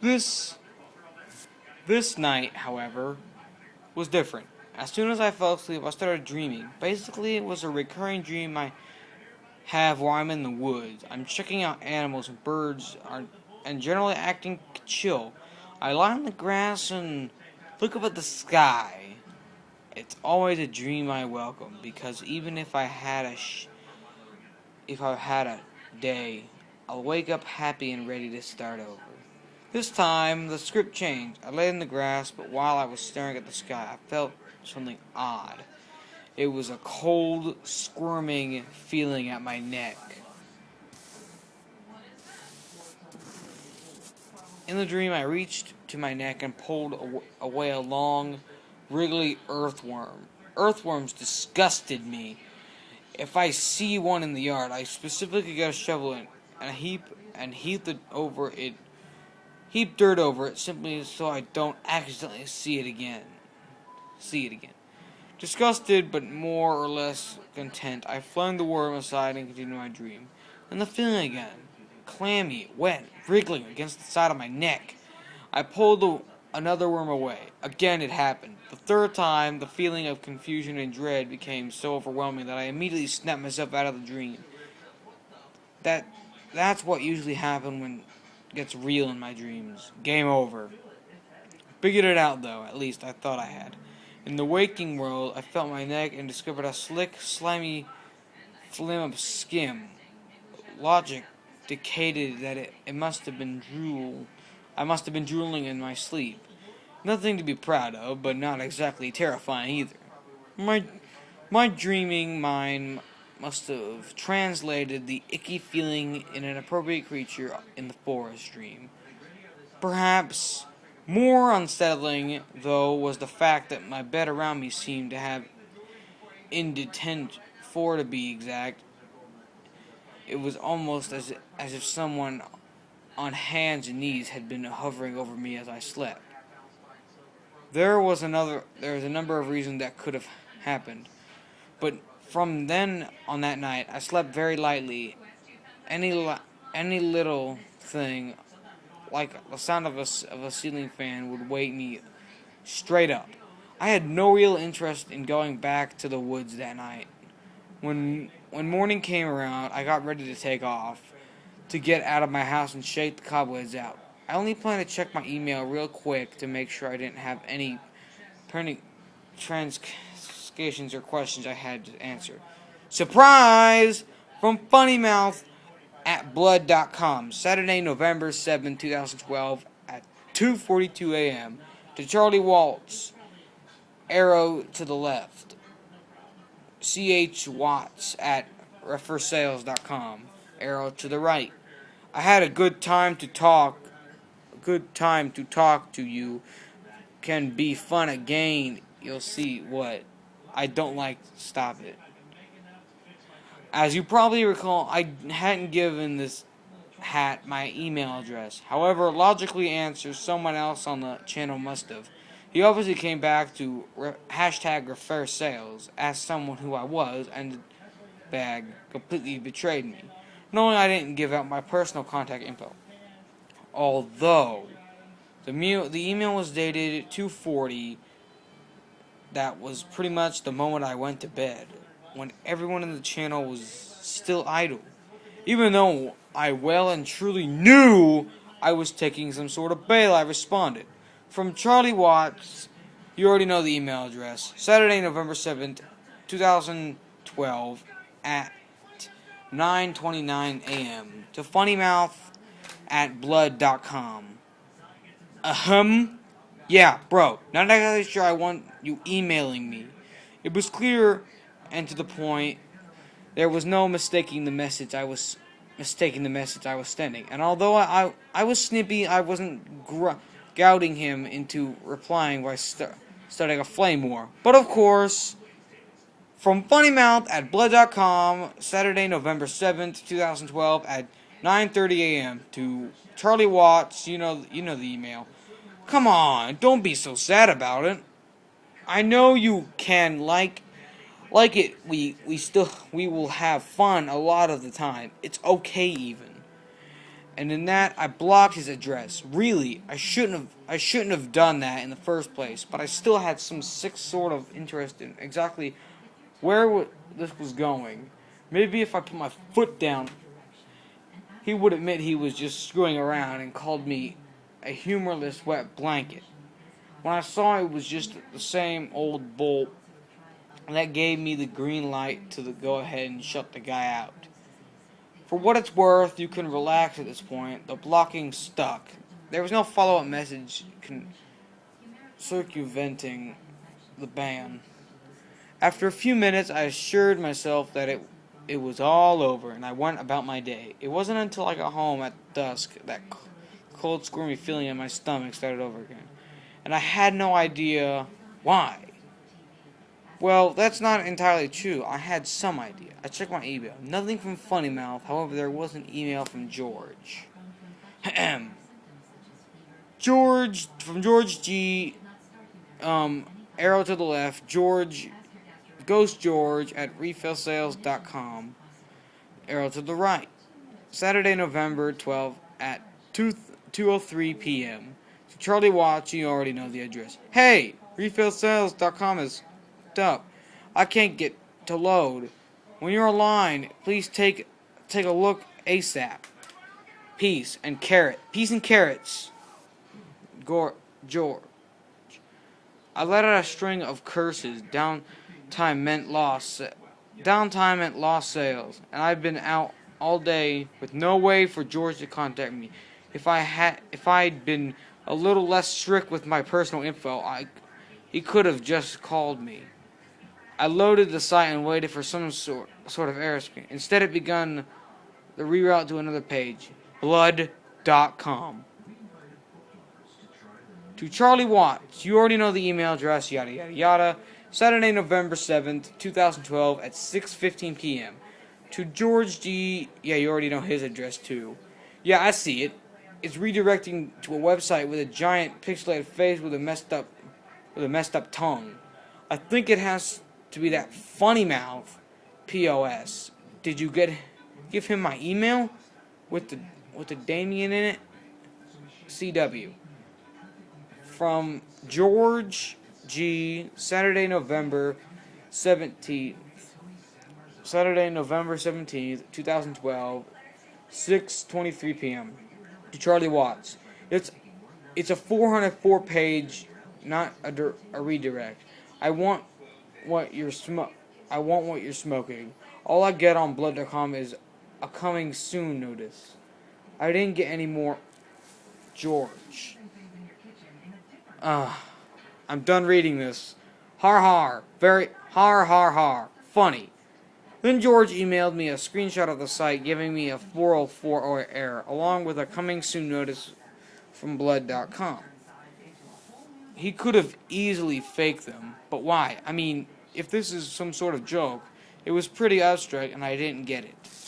This this night, however, was different. As soon as I fell asleep, I started dreaming. Basically, it was a recurring dream I have where I'm in the woods. I'm checking out animals and birds and generally acting chill. I lie on the grass and look up at the sky. It's always a dream I welcome because even if I had a day, I'll wake up happy and ready to start over. This time, the script changed. I lay in the grass, but while I was staring at the sky, I felt something odd. It was a cold, squirming feeling at my neck. In the dream, I reached to my neck and pulled away a long, wriggly earthworm. Earthworms disgusted me. If I see one in the yard, I specifically get a shovel and heap dirt over it simply so I don't accidentally see it again. Disgusted but more or less content, I flung the worm aside and continued my dream. And the feeling again. Clammy, wet, wriggling against the side of my neck. I pulled another worm away. Again it happened. The third time, the feeling of confusion and dread became so overwhelming that I immediately snapped myself out of the dream. That's what usually happens when it gets real in my dreams. Game over. Figured it out though, at least I thought I had. In the waking world, I felt my neck and discovered a slick, slimy film of skin. Logic dictated that it must have been drool. I must have been drooling in my sleep. Nothing to be proud of, but not exactly terrifying either. My dreaming mind must have translated the icky feeling in an appropriate creature in the forest dream. Perhaps more unsettling, though, was the fact that my bed around me seemed to have indented, four to be exact. It was almost as if someone on hands and knees had been hovering over me as I slept. There was a number of reasons that could have happened, but from then on that night, I slept very lightly. Any little thing, like the sound of a ceiling fan, would wake me straight up. I had no real interest in going back to the woods that night. When morning came around, I got ready to take off, to get out of my house and shake the cobwebs out. I only planned to check my email real quick to make sure I didn't have any pending transcations or questions I had to answer. Surprise! From Funnymouth at blood.com, Saturday, November 7, 2012 at 2:42 a.m. To Charlie Waltz, arrow to the left. C.H. Watts at refersales.com, arrow to the right. I had a good time to talk. To you can be fun again. You'll see what I don't like. Stop it. As you probably recall, I hadn't given this hat my email address. However, logically answers someone else on the channel must have. He obviously came back to hashtag refer sales, asked someone who I was, and the bag completely betrayed me, knowing I didn't give out my personal contact info. Although the email was dated 2:40, that was pretty much the moment I went to bed, when everyone in the channel was still idle. Even though I well and truly knew I was taking some sort of bail, I responded. From Charlie Watts, you already know the email address. Saturday, November 7th, 2012 at 9:29 a.m. to Funnymouth at blood.com. Yeah, bro, not exactly sure I want you emailing me. It was clear and to the point. There was no mistaking the message I was sending. And although I was snippy, I wasn't gouging him into replying by starting a flame war. But of course, from Funnymouth at blood.com, Saturday, November 7th, 2012 at 9:30 a.m. to Charlie Watts, you know the email. Come on, don't be so sad about it. I know you can like it. We will have fun a lot of the time. It's okay even. And in that, I blocked his address. Really, I shouldn't have done that in the first place. But I still had some sick sort of interest in exactly where this was going. Maybe if I put my foot down, he would admit he was just screwing around and called me a humorless wet blanket. When I saw it was just the same old bull, that gave me the green light to go ahead and shut the guy out. For what it's worth, you can relax at this point. The blocking stuck. There was no follow-up message circumventing the ban. After a few minutes, I assured myself that it was all over, and I went about my day. It wasn't until I got home at dusk that cold, squirmy feeling in my stomach started over again. And I had no idea why. Well, that's not entirely true. I had some idea. I checked my email. Nothing from Funnymouth. However, there was an email from George. George, from George G. Arrow to the left. George, Ghost George at refillsales.com. Arrow to the right. Saturday, November 12th at 2:03 p.m. To Charlie Watts, you already know the address. Hey, refillsales.com is up. I can't get to load. When you're online, please take a look ASAP. Peace and carrots. George. I let out a string of curses. Downtime meant lost sales, and I've been out all day with no way for George to contact me. If I'd been a little less strict with my personal info, he could have just called me. I loaded the site and waited for some sort of error screen. Instead, it began the reroute to another page, blood.com. To Charlie Watts, you already know the email address, yada yada yada. Saturday, November 7th, 2012 at 6:15 p.m. To George G, yeah, you already know his address too. Yeah, I see it. It's redirecting to a website with a giant pixelated face with a messed up tongue. I think it has to be that Funnymouth POS. Did you give him my email with the Damien in it? CW. From George G. Saturday, November 17th, 2012, 6:23 p.m. To Charlie Watts. It's a 404-page, not a redirect. I want what you're smoking. All I get on blood.com is a coming soon notice. I didn't get any more. George. I'm done reading this. Har har. Very har har har. Funny. Then George emailed me a screenshot of the site giving me a 404 error, along with a coming soon notice from blood.com. He could have easily faked them, but why? I mean, if this is some sort of joke, it was pretty abstract and I didn't get it.